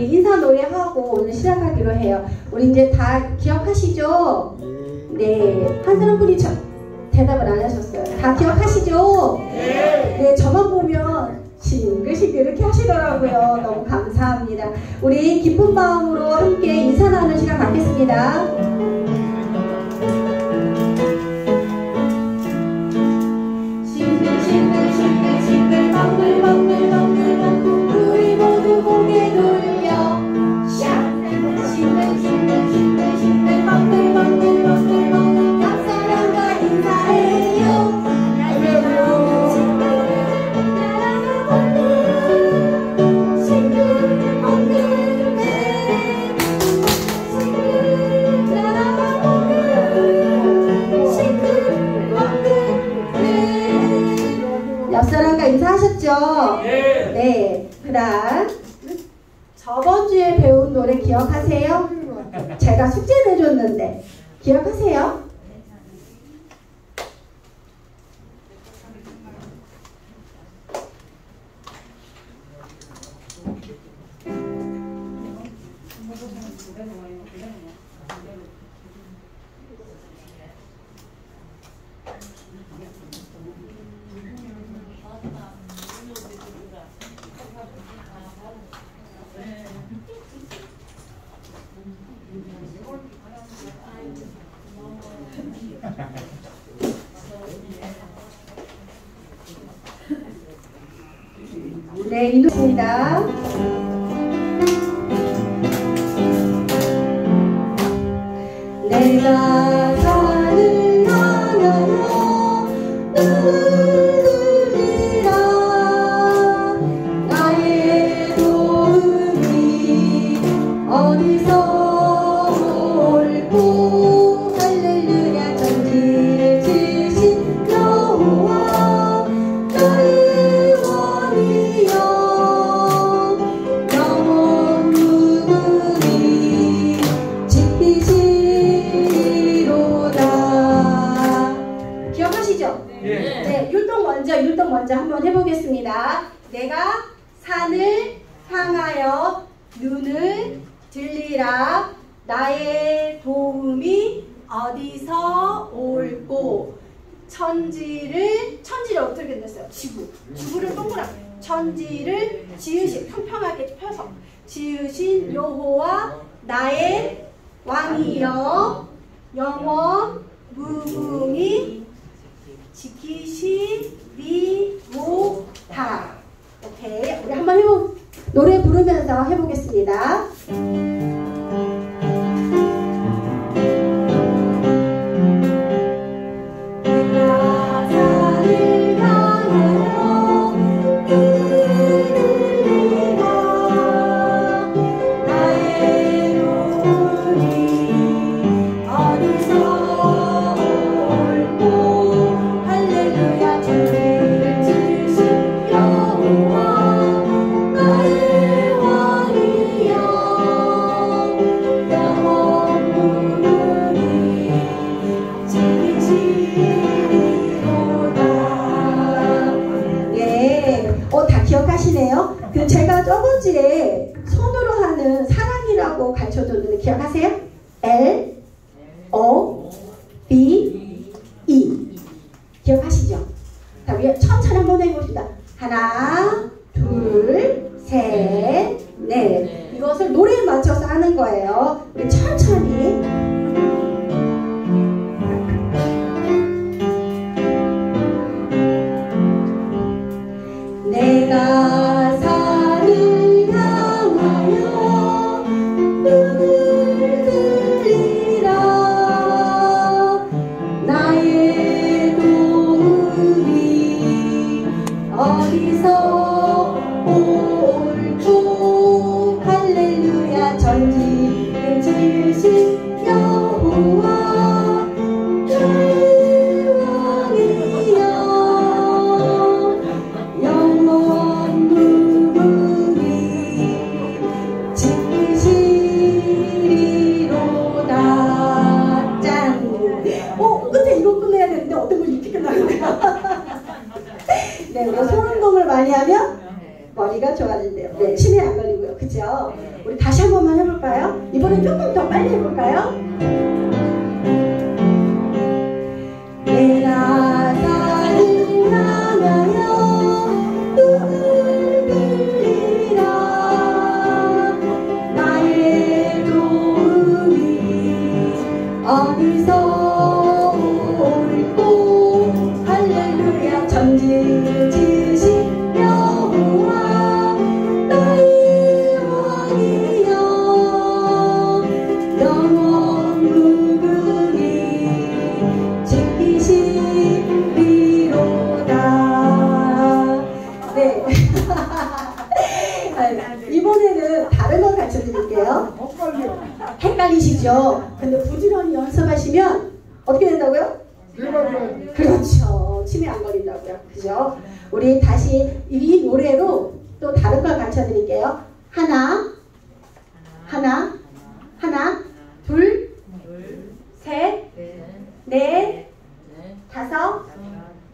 인사 노래하고 오늘 시작하기로 해요. 우리 이제 다 기억하시죠? 네. 한 사람분이 대답을 안 하셨어요. 다 기억하시죠? 네. 저만 보면 싱글싱글 이렇게 하시더라고요. 너무 감사합니다. 우리 기쁜 마음으로 함께 인사 나누는 시간 갖겠습니다. 싱글싱글 방글방글 우리 모두 고개 돌려 싱글싱글 방글방글 옆사람과 인사해요. 옆사람과 인사하셨죠? 네. 그 다음 저번 주에 배운 노래 기억하세요? 제가 숙제 내줬는데 기억하세요? 네, 이 노래입니다. 내가 산을 향하여 눈을 들리라 나의 도움이 어디서 올고 할렐루야 전지를 지신 여호와 나의 왕이여 영원 무궁히 지키시리로다. 기억하시죠? 네, 율동 먼저 한번 해보겠습니다. 내가 산을 향하여 눈을 들리라 나의 도움이 어디서 올고 천지를 어떻게 됐어요? 지구를 동그랗게 천지를 지으신 평평하게 펴서 지으신 여호와 나의 왕이여 영원 무궁히 지키시리로다. 오케이, 우리 한번 노래 부르면서 해보겠습니다. 기억하시네요? 제가 저번주에 손으로 하는 사랑이라고 가르쳐줬는데 기억하세요? L, O, B, E 기억하시죠? 자, 위에 천천히 한번 해봅시다. 하나, 둘, 셋, 넷. 이것을 노래에 맞춰서 하는 거예요. 우리 천천히. 내가 산을 향하여 눈을 들리라 나의 도움이 어디서 올고 할렐루야 전지를 지으신 여호와 우리 다시 한 번만 해볼까요? 이번엔 조금 더 빨리 해볼까요? 내가 산을 향하여 눈을 들리라 나의 도움이 어디서 올꼬 할렐루야 전지를 지으신 여호와 나의 왕이여 영원 무궁히 지키시리로다. 네. 이번에는 다른 걸 가르쳐 드릴게요. 헷갈리시죠? 근데 부지런히 연습하시면 어떻게 된다고요? 그렇죠. 치매 안 걸린다고요. 그죠? 우리 다시 이 노래로 또 다른 걸 가르쳐 드릴게요. 하나, 둘, 셋, 넷, 다섯,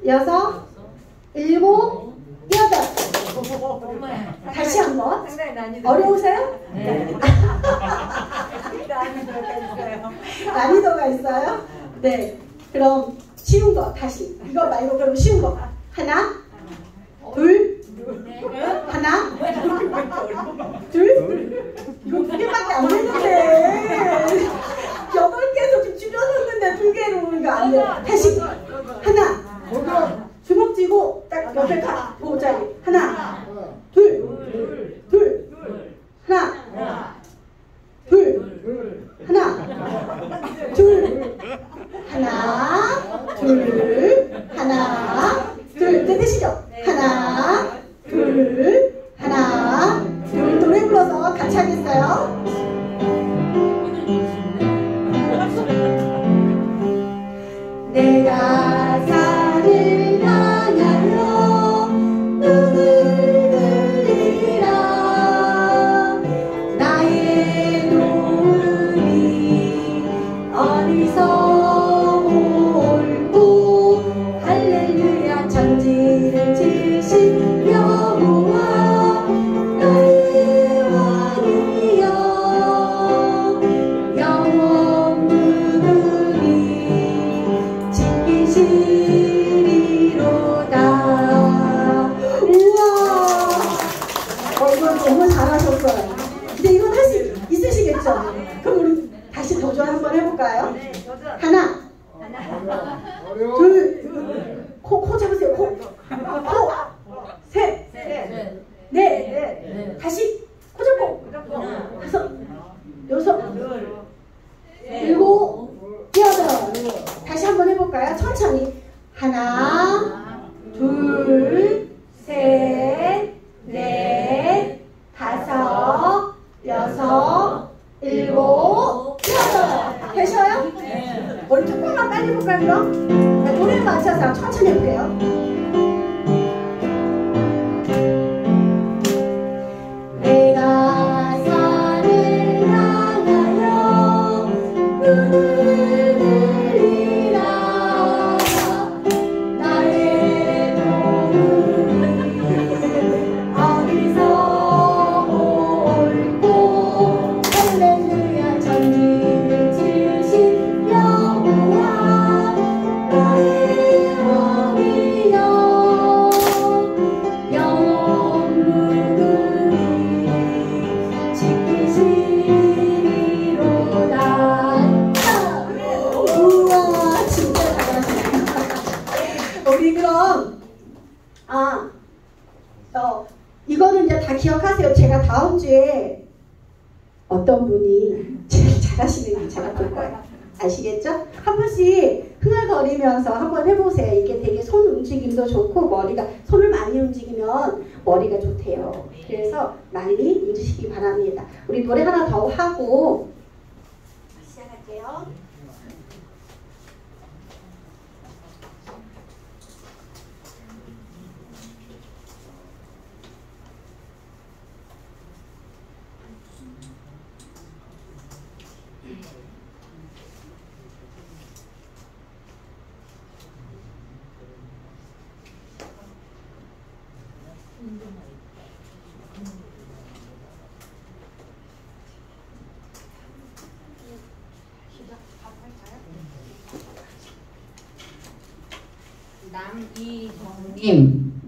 여섯, 일곱, 여덟. 다시 한번. 어려우세요? 네. 난이도가 있어요? 네. 그럼 쉬운 거 다시. 이거 말고 그럼 쉬운 거. 하나, 둘, 하나, 둘. 이거 두 개밖에 안 되는데. 8개에서 좀 줄여줬는데 2개로 이거 안 돼. 다시. 하나. 주먹 쥐고 딱 옆에 가. 보자리. 하나, 둘, 하나, 둘, 하나, 둘. 들리시죠? 하나, 둘. 노래 불러서 같이 하겠어요? 내가 산을 향하여 눈을 들리라 나의 도움이 어디서 올꼬 할렐루야 전지를 지으신 여호와 나의 왕이여 영원 무궁히 지키시리로다. 우와! 이건 너무 잘하셨어요. 근데 이건 할 수 있으시겠죠? 그럼 우리 다시 도전 한번 해볼까요? 네, 도전. 하나, 둘, 코 잡으세요. 코, 셋, 넷. 다시 코 잡고. 다섯, 여섯, 일곱, 여덟. 다시 한번 해볼까요? 천천히. 하나, 둘, 셋, 넷, 다섯, 여섯, 일곱, 여덟. 되셔요? 우리 조금만 빨리 해볼까요, 그럼? 노래에 맞춰서 천천히 해볼게요. 내가 산을 향하여 눈을 들리라 나의 도움이 어디서 올꼬 할렐루야 전지를 지으신 여호와 나의 왕이여 영원 무궁히 지키시리로다. 우와 진짜 잘하셨습니다. 우리 그럼 이거는 이제 다 기억하세요. 제가 다음 주에 어떤 분이 제일 잘하시는지 제가 볼 거예요. 아시겠죠? 한 번씩 흥얼거리면서 한번 해보세요. 이게 되게 손 움직임도 좋고 손을 많이 움직이면 머리가 좋대요. 그래서 많이 움직이시기 바랍니다. 우리 노래 하나 더 하고 시작할게요.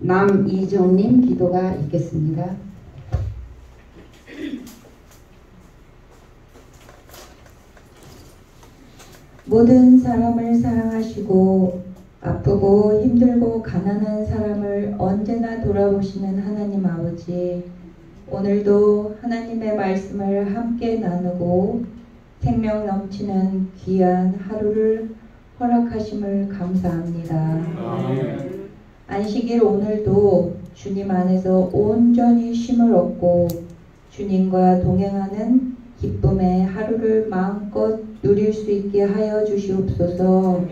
남이정님 기도가 있겠습니다. 모든 사람을 사랑하시고 아프고 힘들고 가난한 사람을 언제나 돌아보시는 하나님 아버지, 오늘도 하나님의 말씀을 함께 나누고 생명 넘치는 귀한 하루를 허락하심을 감사합니다. 안식일 오늘도 주님 안에서 온전히 쉼을 얻고 주님과 동행하는 기쁨의 하루를 마음껏 누릴 수 있게 하여 주시옵소서.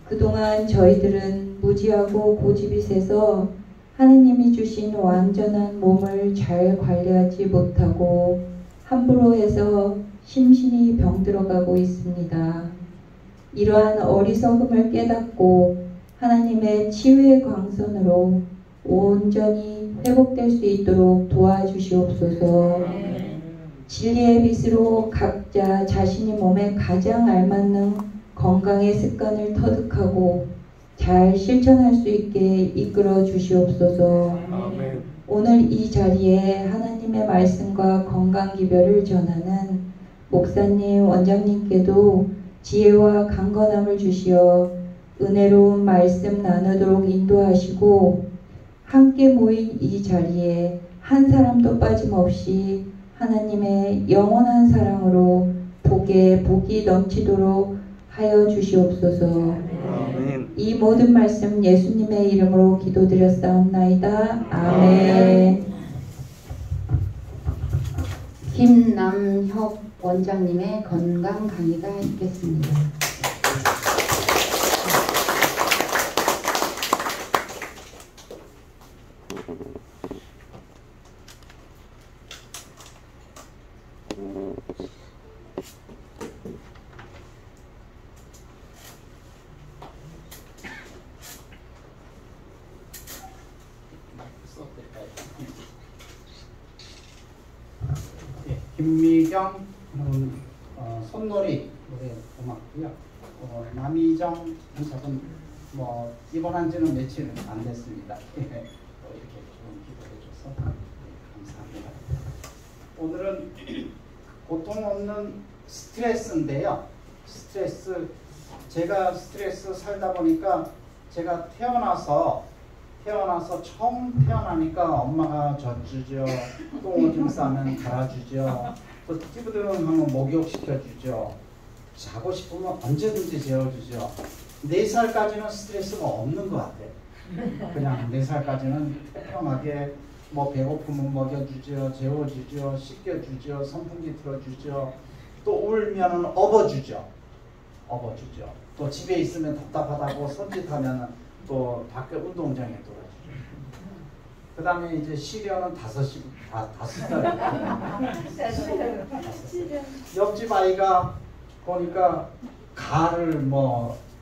그동안 저희들은 무지하고 고집이 세서 하느님이 주신 완전한 몸을 잘 관리하지 못하고 함부로 해서 심신이 병들어가고 있습니다. 이러한 어리석음을 깨닫고 하나님의 치유의 광선으로 온전히 회복될 수 있도록 도와주시옵소서. 진리의 빛으로 각자 자신이 몸에 가장 알맞는 건강의 습관을 터득하고 잘 실천할 수 있게 이끌어 주시옵소서. 오늘 이 자리에 하나님의 말씀과 건강 기별을 전하는 목사님, 원장님께도 지혜와 강건함을 주시어 은혜로운 말씀 나누도록 인도하시고 함께 모인 이 자리에 한 사람도 빠짐없이 하나님의 영원한 사랑으로 복이 넘치도록 하여 주시옵소서. 아멘. 이 모든 말씀 예수님의 이름으로 기도드렸사옵나이다. 아멘. 김남혁 원장님의 건강 강의가 있겠습니다. 김미경 손놀이 노래 고맙고요. 남이정 분석은 뭐 입원한 지는 며칠 안 됐습니다. 이렇게 좀 기도해 줘서 감사합니다. 오늘은 고통 없는 스트레스인데요. 제가 스트레스 살다 보니까 제가 태어나서 처음 태어나니까 엄마가 젖주죠. 똥 오줌 싸면 갈아주죠. 또 찌부드러운 목욕시켜주죠. 자고 싶으면 언제든지 재워주죠. 4살까지는 스트레스가 없는 것 같아요. 그냥 4살까지는 평평하게 뭐 배고프면 먹여주죠. 재워주죠. 씻겨주죠. 선풍기 틀어주죠. 또 울면은 업어주죠. 또 집에 있으면 답답하다고 손짓하면 또 밖에 운동장에 돌아주죠. 그 다음에 이제 시련은 5살. 옆집 아이가 보니까 가를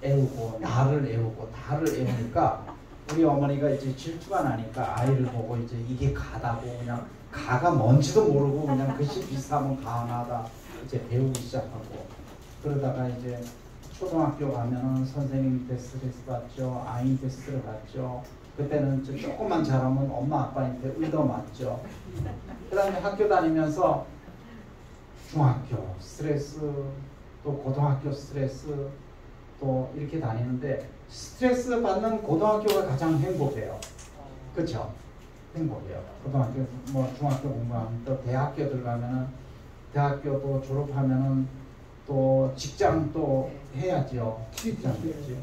애우고 나를 애우니까 우리 어머니가 이제 질투가 나니까 아이를 보고 이제 이게 가다고 그냥 가가 뭔지도 모르고 그냥 글씨 비슷하면 가 하나다 이제 배우기 시작하고 그러다가 이제 초등학교 가면은 선생님한테 스트레스 받죠. 아이한테 스트레스 받죠. 그때는 조금만 잘하면 엄마 아빠한테 얻어맞죠. 그 다음에 학교 다니면서 중학교 스트레스 또 고등학교 스트레스 또 이렇게 다니는데 스트레스 받는 고등학교가 가장 행복해요. 그렇죠? 행복해요. 고등학교 중학교 공부하면 또 대학교 들어가면은 대학교도 졸업하면은 또 직장 또 해야죠. 직장이죠.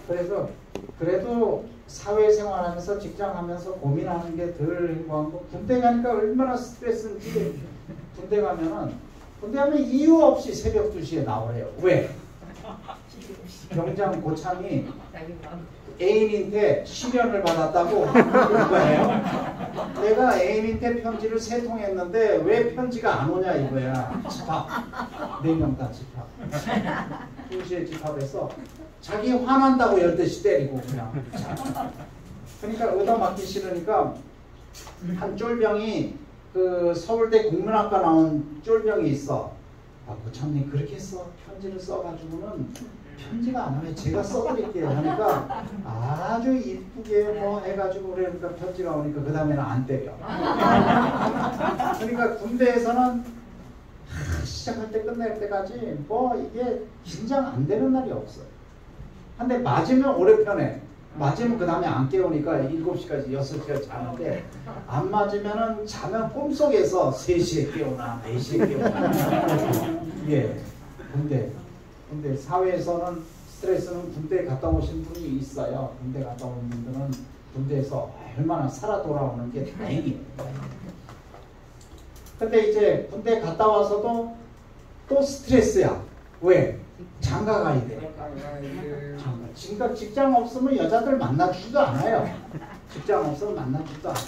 그래서 그래도 사회생활하면서 직장하면서 고민하는 게 덜 행복한 거. 군대 가니까 얼마나 스트레스인지 군대 가면 이유 없이 새벽 2시에 나오래요. 왜? 병장 고참이 애인한테 시련을 받았다고 이거예요. 내가 애인한테 편지를 3통 했는데 왜 편지가 안 오냐 이거야. 집합. 4명 다 집합. 2시에 집합해서 자기 화난다고 12시 때리고 그냥. 그러니까 얻어맞기 싫으니까 한 쫄병이 그 서울대 국문학과 나온 쫄병이 있어. 고참님 그렇게 편지를 써가지고는 편지가 안 오면 제가 써드릴게요 하니까 아주 이쁘게 뭐 해가지고 그러니까 편지가 오니까 그 다음에는 안 때려. 그러니까 군대에서는 시작할 때 끝날 때까지 뭐 이게 긴장 안 되는 날이 없어요. 근데 맞으면 오래 편해. 맞으면 그 다음에 안 깨우니까 7시까지 6시까지 자는데 안 맞으면은 자면 꿈속에서 3시에 깨우나 4시에 깨우나. 예. 근데 사회에서는 스트레스는 군대에 갔다 오신 분이 있어요. 군대 갔다 온 분들은 군대에서 얼마나 살아 돌아오는 게 다행이에요. 근데 이제 군대 갔다 와서도 또 스트레스야. 왜? 장가 가야 되니까. 장가. 직장 없으면 여자들 만나주지도 않아요. 직장 없으면 만나주지도 않아요.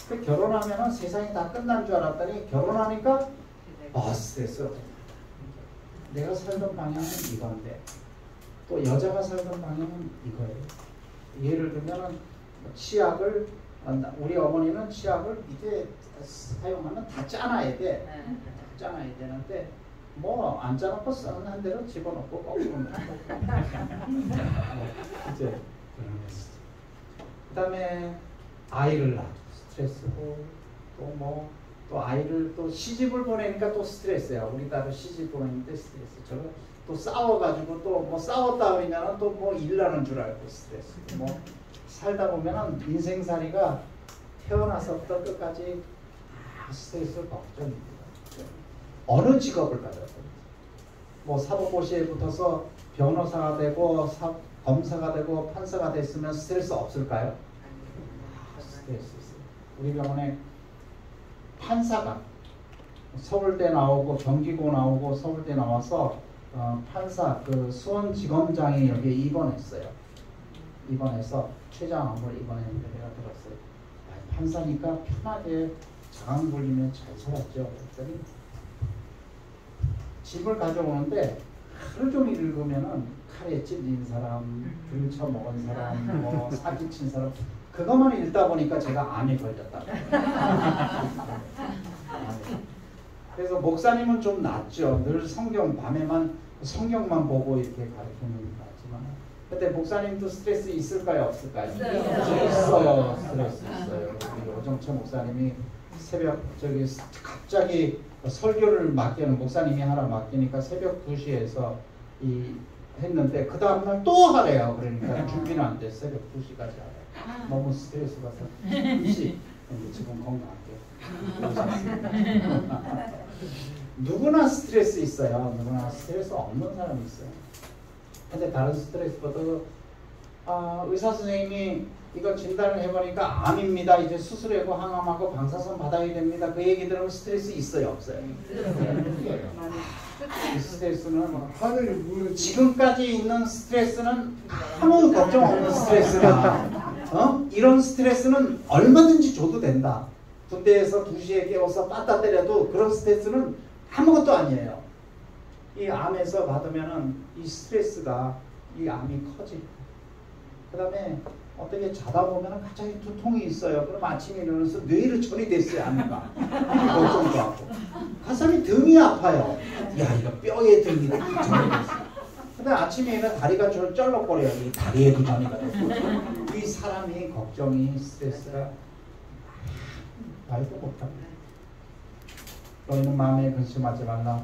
근데 결혼하면은 세상이 다 끝난 줄 알았더니 결혼하니까 스트레스. 내가 살던 방향은 이건데 또 여자가 살던 방향은 이거예요. 예를 들면은 치약을 우리 어머니는 치약을 이게 사용하면 다 짜놔야 돼. 다 짜놔야 되는데 뭐 안 짜놓고 쓰는 한 대로 집어넣고 거꾸로 넣고 이제 그다음에 아이를 낳고 스트레스고 또 아이를 또 시집을 보내니까 또 스트레스야. 우리 딸을 시집 보내는데 스트레스. 저거 또 싸워가지고 또 뭐 싸웠다 그러면은 또 뭐 일나는 줄 알고 스트레스. 뭐 살다 보면은 인생살이가 태어나서부터 끝까지 다 스트레스 걱정입니다. 어느 직업을 가져도 뭐 사법고시에 붙어서 변호사가 되고 검사가 되고 판사가 됐으면 스트레스 없을까요? 스트레스 있어요. 우리 병원에 판사가 서울대 나오고 경기고 나오고 서울대 나와서 판사 그 수원지검장이 여기에 입원했어요. 입원해서 최장암을 입원했는데 내가 들었어요. 판사니까 편하게 장암 걸리면 잘 살았죠. 그랬더니 집을 가져오는데 하루 종일 읽으면은 칼에 찔린 사람, 들쳐 먹은 사람, 뭐 사기친 사람 그것만 읽다 보니까 제가 암에 걸렸다. 그래서 목사님은 좀 낫죠. 늘 성경 밤에만 성경만 보고 이렇게 가르치는 것 같지만 그때 목사님도 스트레스 있을까요, 없을까요? 네. 있어요. 스트레스 있어요. 우리 오정철 목사님이 새벽 갑자기 설교를 맡기는 목사님이 하나 맡기니까 새벽 2시에서 했는데 그 다음날 또 하래요. 그러니까 준비는 안 돼. 새벽 2시까지 하래요. 너무 스트레스 받아서 2시 지금 건강할게요. 누구나 스트레스 있어요. 누구나 스트레스 없는 사람이 있어요. 근데 다른 스트레스보다도 의사 선생님이 이거 진단을 해보니까 암입니다. 이제 수술하고 항암하고 방사선 받아야 됩니다. 그 얘기 들으면 스트레스 있어요, 없어요? 이 스트레스는 지금까지 있는 스트레스는 아무 걱정 없는 스트레스다. 이런 스트레스는 얼마든지 줘도 된다. 군대에서 2시에 깨워서 빠따 때려도 그런 스트레스는 아무것도 아니에요. 이 암에서 받으면은 이 스트레스가 이 암이 커지고 그 다음에 어떻게 자다 보면은 갑자기 두통이 있어요. 그럼 아침에 일어나서 뇌를 처리됐어요, 아닌가? 걱정도 하고 가슴이 등이 아파요. 야, 이거 뼈에 등이 처리됐어. 근데 아침에 일어나 다리가 쩔렁거려요. 이 다리에도 전이가 됐고 이 사람이 걱정이 스트레스가 말도 못합니다. 너희는 마음에 근심하지 말라.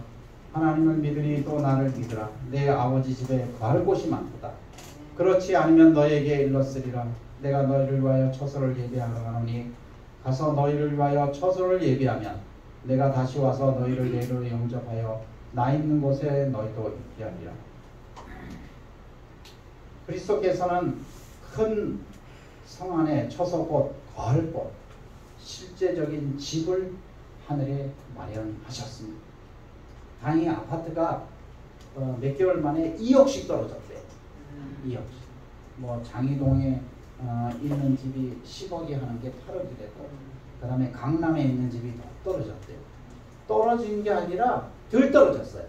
하나님을 믿으니 또 나를 믿으라. 내 아버지 집에 구할 곳이 많도다. 그렇지 않으면 너에게 일렀으리라. 내가 너희를 위하여 처소를 예비하러 가노니 가서 너희를 위하여 처소를 예비하면 내가 다시 와서 너희를 내로 영접하여 나 있는 곳에 너희도 있게 하리라. 그리스도께서는 큰 성 안에 처소곳, 거할곳, 실제적인 집을 하늘에 마련하셨습니다. 다행히 아파트가 몇 개월 만에 2억씩 떨어졌대요. 2억씩. 뭐 장이동에 있는 집이 10억이 하는 게 8억이 되고 그 다음에 강남에 있는 집이 더 떨어졌대요. 떨어진 게 아니라 덜 떨어졌어요.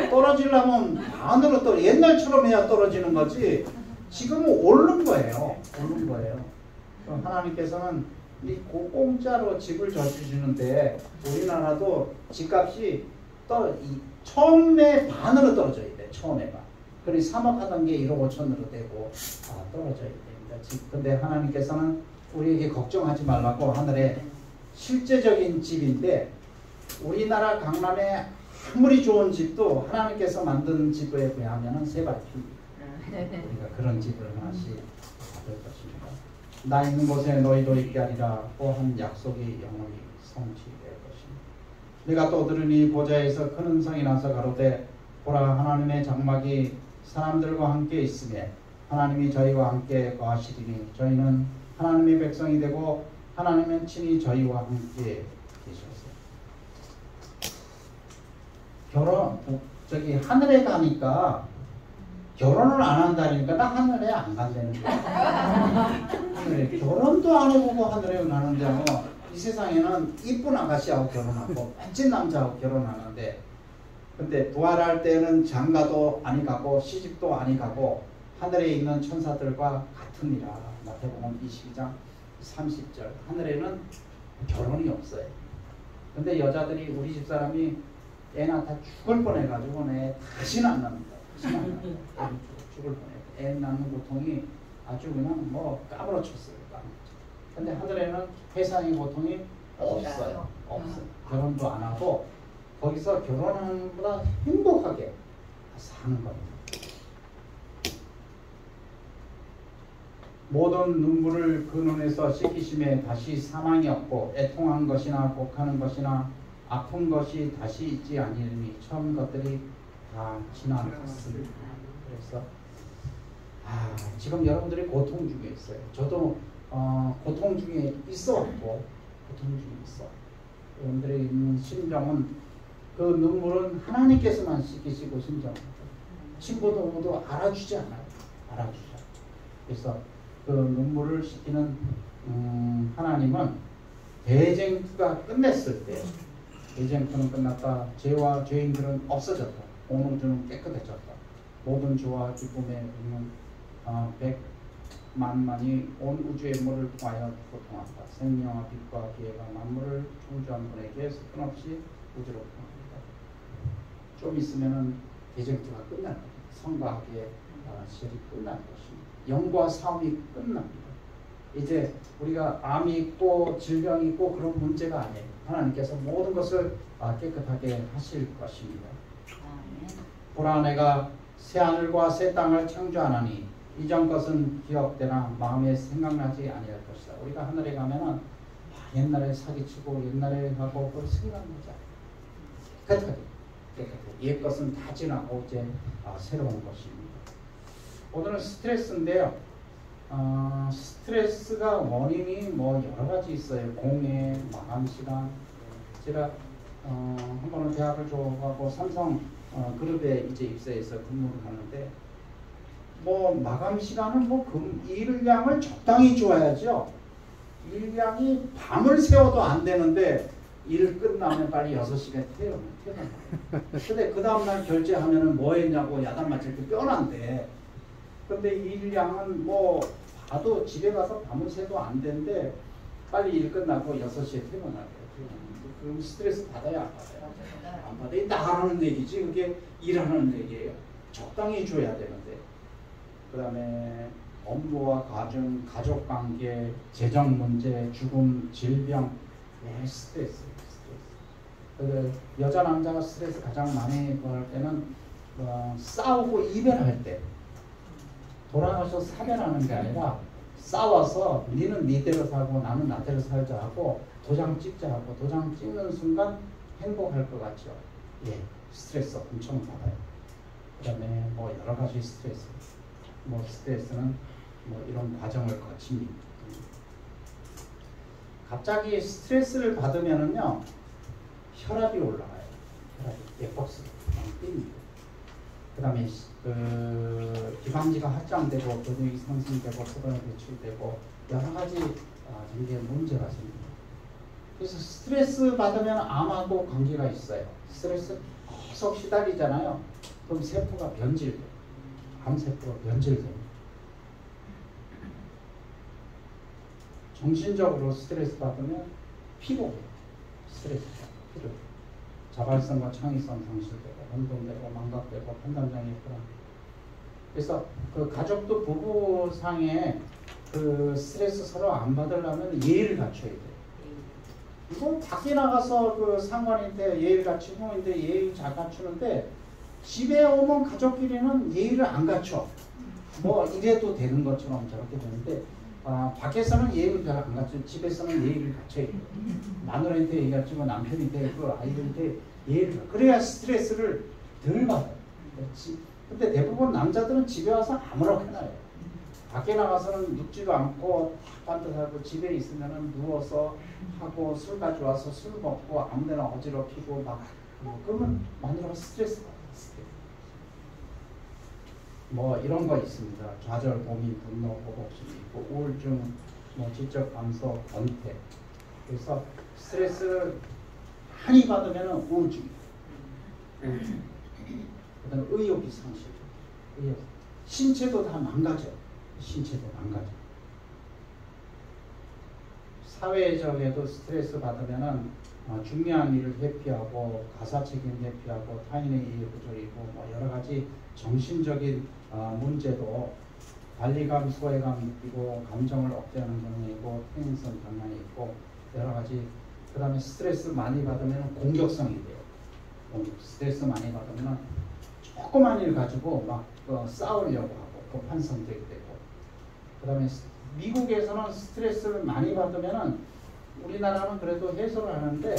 떨어지려면 반으로 옛날처럼 해야 떨어지는 거지 지금은 오른 거예요. 오른 거예요. 하나님께서는 이 공짜로 집을 져주시는데 우리나라도 집값이 처음에 반으로 떨어져야 돼. 처음에만. 그리고 3억 하던 게 1억 5천으로 되고 떨어져야 됩니다. 근데 하나님께서는 우리에게 걱정하지 말라고 하늘에 실제적인 집인데 우리나라 강남에 아무리 좋은 집도 하나님께서 만든 집에 비하면 세발입니다. 우리가 그런 집을 하나씩 받을 것입니다. 나 있는 곳에 너희도 있게 하리라고 한 약속이 영원히 성취될 것입니다. 내가 또 들으니 보좌에서 큰 음성이 나서 가로되 보라 하나님의 장막이 사람들과 함께 있으며 하나님이 저희와 함께 거하시리니 저희는 하나님의 백성이 되고 하나님은 친히 저희와 함께 계셨어요. 하늘에 가니까 결혼을 안 한다니까 나 하늘에 안 간다는 거야. 하늘에 결혼도 안 해보고 하늘에 가는데 뭐 이 세상에는 이쁜 아가씨하고 결혼하고 멋진 남자하고 결혼하는데 근데 부활할 때는 장가도 아니 가고 시집도 아니 가고 하늘에 있는 천사들과 같으니라. 마태복음 22장 30절. 하늘에는 결혼이 없어요. 근데 여자들이 우리 집사람이 애 낳다 죽을 뻔해가지고 애 다시는 안 납니다. 다시는 안 납니다. 죽을 뻔해. 애 낳는 고통이 아주 그냥 뭐 까무러쳤어요. 근데 하늘에는 회사의 고통이 없어요. 없어요. 결혼도 안 하고 거기서 결혼하는 것보다 행복하게 사는 겁니다. 모든 눈물을 그 눈에서 씻기심에 다시 사망이 없고 애통한 것이나 곡하는 것이나 아픈 것이 다시 있지 아니하니 처음 것들이 다 지나갔습니다. 그래서 지금 여러분들이 고통 중에 있어요. 저도 고통 중에 있어왔고 고통 중에 있어. 여러분들의 있는 심정은 그 눈물은 하나님께서만 씻기시고 심정을 친구도 모두 알아주지 않아요. 알아주죠. 그래서 그 눈물을 씻기는 하나님은 대쟁투가 끝냈을 때 대쟁투는 끝났다. 죄와 죄인들은 없어졌다. 오늘주는 깨끗해졌다. 모든 죄와 기쁨에 있는 100만만이 온 우주의 물을 통하여 고통한다. 생명과 빛과 기회가 만물을 창조한 분에게 끊없이 우주로 통합니다. 좀 있으면은 대쟁투가 끝날 겁니다. 성과 학의 시절이 끝날 것입니다. 영과 싸움이 끝납니다. 이제 우리가 암이 있고 질병이 있고 그런 문제가 아니에요. 하나님께서 모든 것을 깨끗하게 하실 것입니다. 보라 내가 새 하늘과 새 땅을 창조하나니 이전 것은 기억되나 마음에 생각나지 아니할 것이다. 우리가 하늘에 가면은 옛날에 사기치고 옛날에 하고 그걸 생각나지 않아요. 깨끗하게 옛 것은 다 지나고 이제 새로운 것입니다. 오늘은 스트레스인데요. 스트레스가 원인이 뭐 여러 가지 있어요. 공해, 마감 시간. 제가 한 번은 대학을 졸업하고 삼성 그룹에 이제 입사해서 근무를 하는데 뭐 마감 시간은 뭐 일량을 적당히 줘야죠. 일량이 밤을 새워도 안 되는데 일 끝나면 빨리 6시간 퇴근해요. 근데 그 다음날 결제하면은 뭐 했냐고 야단 맞을 게 뻔한데 근데 일량은 뭐 봐도 집에 가서 밤을 새도 안 되는데 빨리 일 끝나고 6시에 퇴근하래요. 그럼 스트레스 받아야 안 받아요? 안 받아요. 나가는 얘기지 그게 일하는 얘기예요. 적당히 줘야 되는데 그 다음에 업무와 가정, 가족관계, 재정 문제, 죽음, 질병 스트레스. 여자 남자가 스트레스 가장 많이 받을 때는 싸우고 이별할 때 돌아가서 사별하는 게 아니라 싸워서 니는 니대로 살고 나는 나대로 살자 하고 도장 찍자 하고 도장 찍는 순간 행복할 것 같죠. 예, 스트레스 엄청 받아요. 그 다음에 뭐 여러 가지 스트레스. 뭐 스트레스는 뭐 이런 과정을 거칩니다. 갑자기 스트레스를 받으면은요 혈압이 올라가요. 혈압이 예폭스로 뜁니다. 그 다음에 기관지가 확장되고 근육이 상승되고 소변이 배출되고 여러 가지 이게 문제가 생깁니다. 그래서 스트레스 받으면 암하고 관계가 있어요. 스트레스 계속 시달리잖아요. 그럼 세포가 변질돼요. 암세포가 변질됩니다. 정신적으로 스트레스 받으면 피곤해요. 스트레스가 필요해요. 자발성과 창의성 상실되고 혼돈되고 망각되고 판단장애 불안. 그래서 그 가족도 부부상에 그 스트레스 서로 안 받으려면 예의를 갖춰야 돼요. 이거 밖에 나가서 그 상관인데 예의를 갖추고 있는데 예의를 잘 갖추는데 집에 오면 가족끼리는 예의를 안 갖춰. 뭐 이래도 되는 것처럼 저렇게 되는데 밖에서는 예의를 잘 안 갖추고 집에서는 예의를 갖춰야 돼요. 마누라한테 예의 갖추고 남편한테 그 아이들한테 예의를 그래야 스트레스를 덜 받아요. 그렇지? 근데 대부분 남자들은 집에 와서 아무렇게나 해요. 밖에 나가서는 눕지도 않고 반듯하고 집에 있으면은 누워서 하고 술 가져와서 술 먹고 아무데나 어지럽히고 막 그러면 마누라가 스트레스 받아요. 뭐 이런 거 있습니다. 좌절, 고민, 분노, 호복심 있고 우울증, 뭐 지적 감소, 권태. 그래서 스트레스를 많이 받으면은 우울증. 그다음에 의욕이 상실. 의욕. 신체도 다 망가져. 신체도 망가져. 사회적에도 스트레스 받으면은 중요한 일을 회피하고 가사 책임 회피하고 타인의 이해 부조리고 뭐 여러 가지 정신적인 문제도 관리감, 소외감 느끼고 감정을 억제하는 경향이고 퇴행성 경향이 있고 여러 가지. 그 다음에 스트레스 많이 받으면 공격성이 돼요. 스트레스 많이 받으면 조그만 일 가지고 막 싸우려고 하고 급한성되게 되고. 그 다음에 미국에서는 스트레스를 많이 받으면은 우리나라는 그래도 해소를 하는데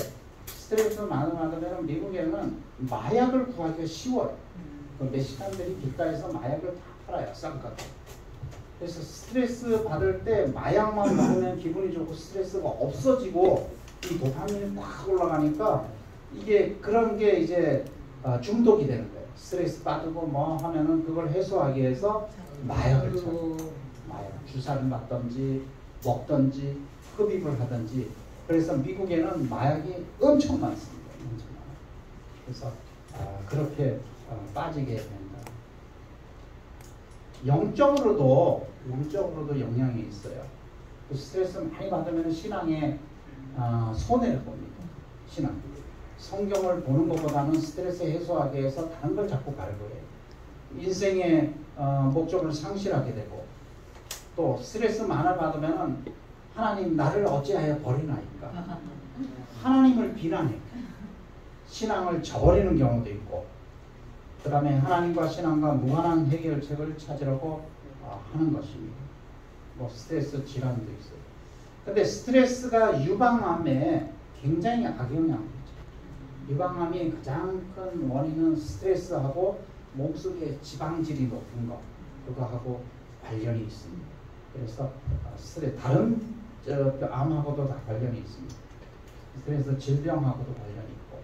스트레스를 많이 받으면 미국에는 마약을 구하기가 쉬워요. 그 멕시칸들이 길가에서 마약을 다 팔아요. 싼값에. 그래서 스트레스 받을 때 마약만 먹으면 기분이 좋고 스트레스가 없어지고 이 도파민이 팍 올라가니까 이게 그런 게 이제 중독이 되는 거예요. 스트레스 받고 뭐 하면은 그걸 해소하기 위해서 마약을 쳐요. 마약 주사를 맞든지 먹든지 흡입을 하든지. 그래서 미국에는 마약이 엄청 많습니다. 엄청 많아요. 그래서 그렇게 빠지게 된다. 영적으로도 영향이 있어요. 그 스트레스 많이 받으면 신앙에 손해를 봅니다. 신앙. 성경을 보는 것보다는 스트레스 해소하기 위해서 다른 걸 자꾸 갈구해요. 인생의 목적을 상실하게 되고 또 스트레스 많이 받으면 하나님 나를 어찌하여 버리나이까 하나님을 비난해. 신앙을 저버리는 경우도 있고 그 다음에 하나님과 신앙과 무관한 해결책을 찾으려고 하는 것입니다. 뭐 스트레스 질환도 있어요. 근데 스트레스가 유방암에 굉장히 악영향을 유방암이 가장 큰 원인은 스트레스하고 몸속에 지방질이 높은 거 그거하고 관련이 있습니다. 그래서 스트레스 다른 암하고도 다 관련이 있습니다. 스트레스 질병하고도 관련이 있고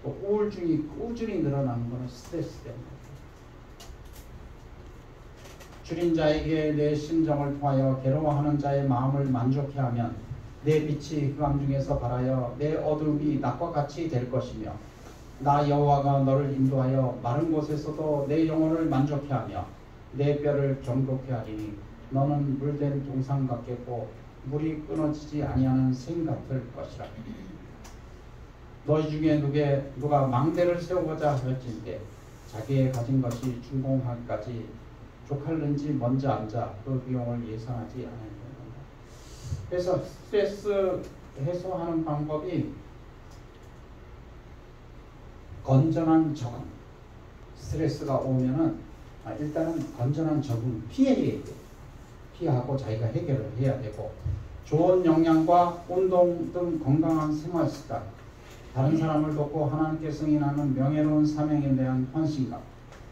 또 우울증이 꾸준히 늘어나는 것은 스트레스 때문에. 줄인 자에게 내 심정을 통하여 괴로워하는 자의 마음을 만족해 하면 내 빛이 흑암 중에서 발하여 내 어둠이 낮과 같이 될 것이며 나 여호와가 너를 인도하여 마른 곳에서도 내 영혼을 만족해 하며 내 뼈를 정복해 하리니 너는 물된 동상 같겠고 물이 끊어지지 아니하는 샘 같을 것이라. 너희 중에 누가 망대를 세우고자 할진대 자기의 가진 것이 준공하기까지 족할는지 먼저 앉아 그 비용을 예상하지 않으리라. 그래서 스트레스 해소하는 방법이 건전한 적응. 스트레스가 오면은 일단은 건전한 적응 피해야 돼요. 피하고 자기가 해결을 해야 되고 좋은 영양과 운동 등 건강한 생활 습관, 다른 사람을 돕고 하나님께 승인하는 명예로운 사명에 대한 헌신감,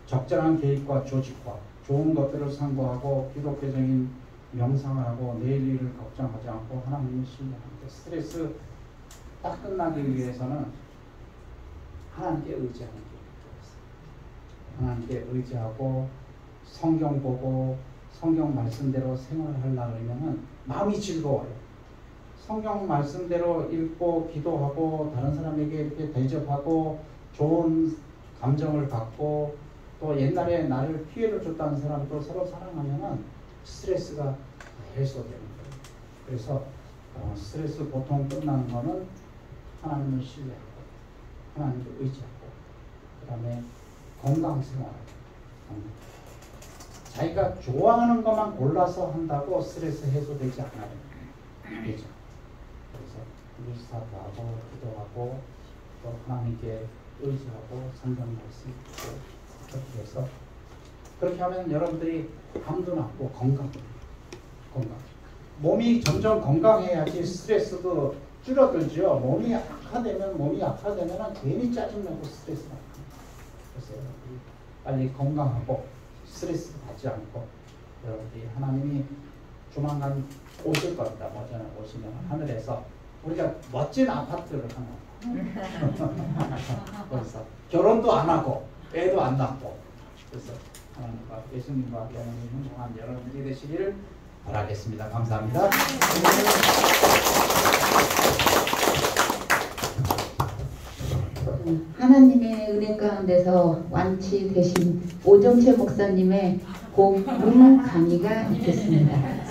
적절한 계획과 조직과 좋은 것들을 상고하고 기독교적인 명상을 하고 내일 일을 걱정하지 않고 하나님을 신뢰하는데 스트레스 딱 끝나기 위해서는 하나님께 의지하는 게 필요했어요. 하나님께 의지하고 성경 보고 성경 말씀대로 생활하려고 그러면은 마음이 즐거워요. 성경 말씀대로 읽고 기도하고 다른 사람에게 이렇게 대접하고 좋은 감정을 갖고 또 옛날에 나를 피해를 줬다는 사람도 서로 사랑하면은 스트레스가 해소되는 거예요. 그래서 스트레스 보통 끝나는 거는 하나님을 신뢰하고 하나님을 의지하고 그 다음에 건강생활, 자기가 좋아하는 것만 골라서 한다고 스트레스 해소되지 않아요. 되죠. 그래서 일사도 하고 기도하고 또 하나님께 의지하고 성경 말씀 읽고 그렇게 해서 그렇게 하면 여러분들이 암도 낫고 건강. 몸이 점점 건강해야지 스트레스도 줄어들죠. 몸이 약화되면 괜히 짜증나고 스트레스 받고. 그래서 여러분들이 빨리 건강하고 스트레스 받지 않고 여러분들이 하나님이 조만간 오실 겁니다. 머지않아 오시면 하늘에서 우리가 멋진 아파트를 하나 그래서 결혼도 안 하고 애도 안 낳고 그래서 하나님과 예수님과 영원히 행복한 여러분들이 되시기를 바라겠습니다. 감사합니다. 하나님의 은혜 가운데서 완치되신 오정채 목사님의 곡 강의가 있겠습니다.